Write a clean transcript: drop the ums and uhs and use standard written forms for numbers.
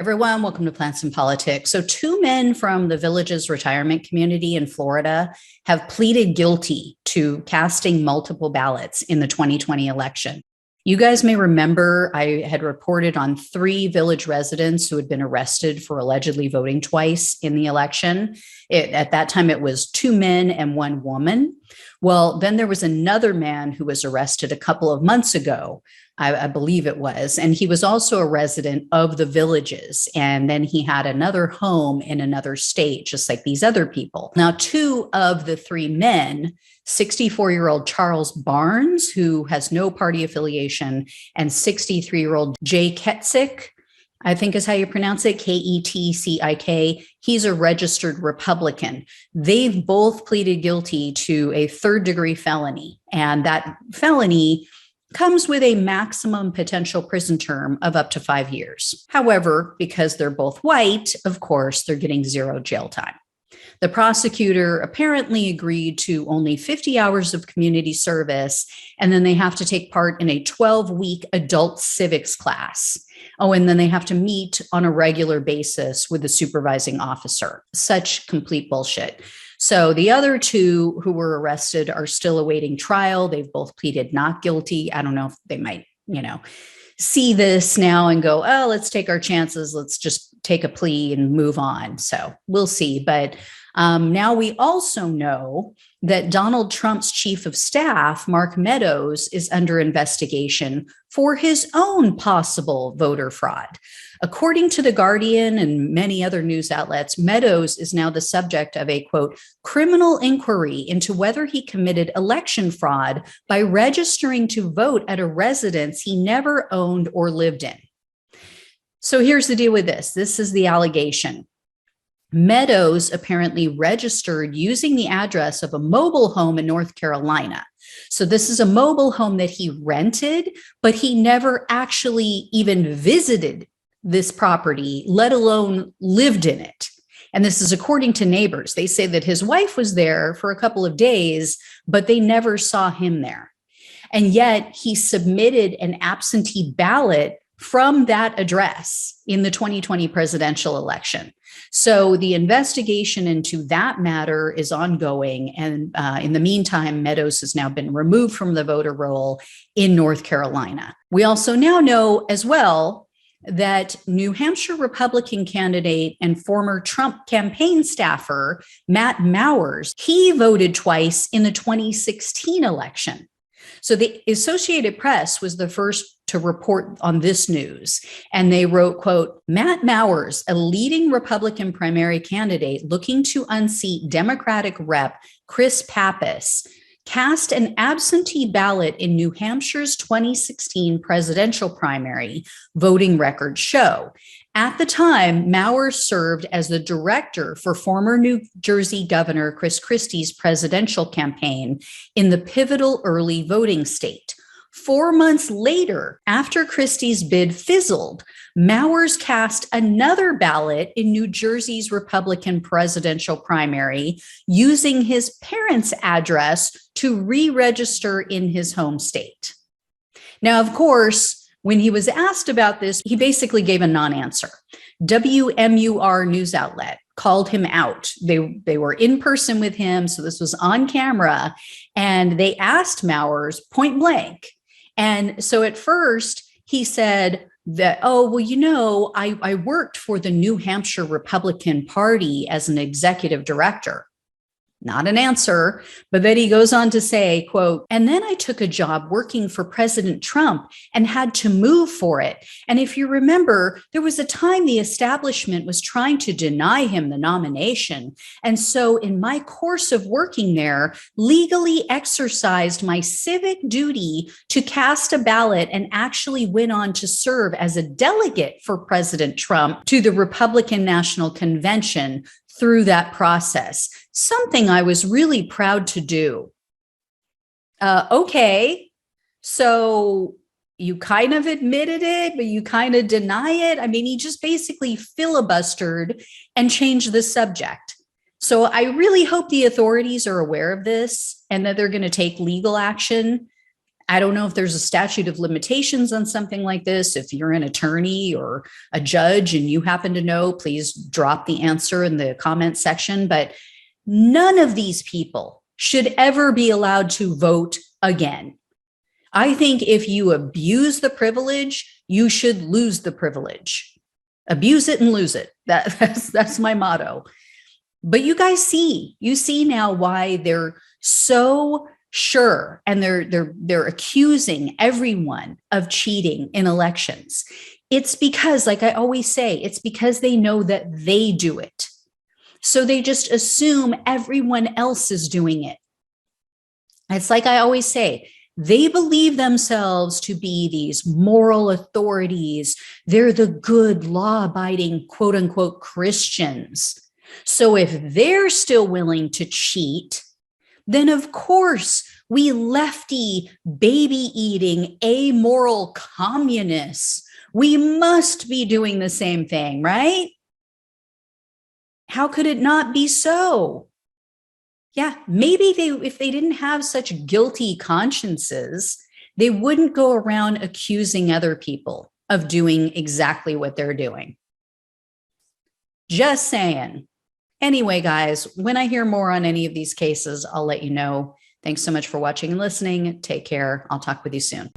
Everyone, welcome to Plants and Politics. So, two men from the Villages retirement community in Florida have pleaded guilty to casting multiple ballots in the 2020 election. You guys may remember I had reported on 3 Village residents who had been arrested for allegedly voting twice in the election. At that time, it was 2 men and 1 woman. Well, then there was another man who was arrested a couple of months ago, I believe it was, and he was also a resident of the Villages. And then he had another home in another state, just like these other people. Now, 2 of the 3 men, 64-year-old Charles Barnes, who has no party affiliation, and 63-year-old Jay Ketzik, I think is how you pronounce it, Ketcik. He's a registered Republican. They've both pleaded guilty to a 3rd-degree felony, and that felony comes with a maximum potential prison term of up to 5 years. However, because they're both white, of course, they're getting 0 jail time. The prosecutor apparently agreed to only 50 hours of community service, and then they have to take part in a 12-week adult civics class. Oh, and then they have to meet on a regular basis with the supervising officer. Such complete bullshit. So the other 2 who were arrested are still awaiting trial. They've both pleaded not guilty. I don't know if they might, see this now and go, oh, let's take our chances. Let's just take a plea and move on. So we'll see. But now we also know that Donald Trump's chief of staff, Mark Meadows, is under investigation for his own possible voter fraud. According to The Guardian and many other news outlets, Meadows is now the subject of a, quote, criminal inquiry into whether he committed election fraud by registering to vote at a residence he never owned or lived in. So here's the deal with this. This is the allegation. Meadows apparently registered using the address of a mobile home in North Carolina. So this is a mobile home that he rented, but he never actually even visited this property, let alone lived in it. And this is according to neighbors. They say that his wife was there for a couple of days, but they never saw him there. And yet he submitted an absentee ballot from that address in the 2020 presidential election. So the investigation into that matter is ongoing. And in the meantime, Meadows has now been removed from the voter roll in North Carolina. We also now know as well that New Hampshire Republican candidate and former Trump campaign staffer, Matt Mowers, he voted twice in the 2016 election. So the Associated Press was the first to report on this news. And they wrote, quote, Matt Mowers, a leading Republican primary candidate looking to unseat Democratic Rep. Chris Pappas, cast an absentee ballot in New Hampshire's 2016 presidential primary, voting records show. At the time, Mowers served as the director for former New Jersey Governor Chris Christie's presidential campaign in the pivotal early voting state. 4 months later, after Christie's bid fizzled, Mowers cast another ballot in New Jersey's Republican presidential primary using his parents' address to re-register in his home state. Now, of course, when he was asked about this, he basically gave a non-answer. WMUR news outlet called him out. They were in person with him, so this was on camera, and they asked Mowers point blank. And so at first he said that, oh, well, I worked for the New Hampshire Republican Party as an executive director. Not an answer, but then he goes on to say, quote, and then I took a job working for President Trump and had to move for it. And if you remember, there was a time the establishment was trying to deny him the nomination. And so in my course of working there, legally exercised my civic duty to cast a ballot and actually went on to serve as a delegate for President Trump to the Republican National Convention through that process, something I was really proud to do. Okay, so you kind of admitted it, but you kind of deny it. I mean, he just basically filibustered and changed the subject. So I really hope the authorities are aware of this and that they're going to take legal action I don't know if there's a statute of limitations on something like this. If you're an attorney or a judge and you happen to know, please drop the answer in the comment section. But none of these people should ever be allowed to vote again. I think if you abuse the privilege, you should lose the privilege. Abuse it and lose it. That's my motto. But you guys you see now why they're so sure, and they're accusing everyone of cheating in elections. It's because, like I always say, it's because they know that they do it. So they just assume everyone else is doing it. It's like I always say, they believe themselves to be these moral authorities. They're the good, law-abiding, quote unquote, Christians. So if they're still willing to cheat, then of course we lefty, baby-eating, amoral communists, we must be doing the same thing, right? How could it not be so? Yeah, maybe if they didn't have such guilty consciences, they wouldn't go around accusing other people of doing exactly what they're doing. Just saying. Anyway, guys, when I hear more on any of these cases, I'll let you know. Thanks so much for watching and listening. Take care. I'll talk with you soon.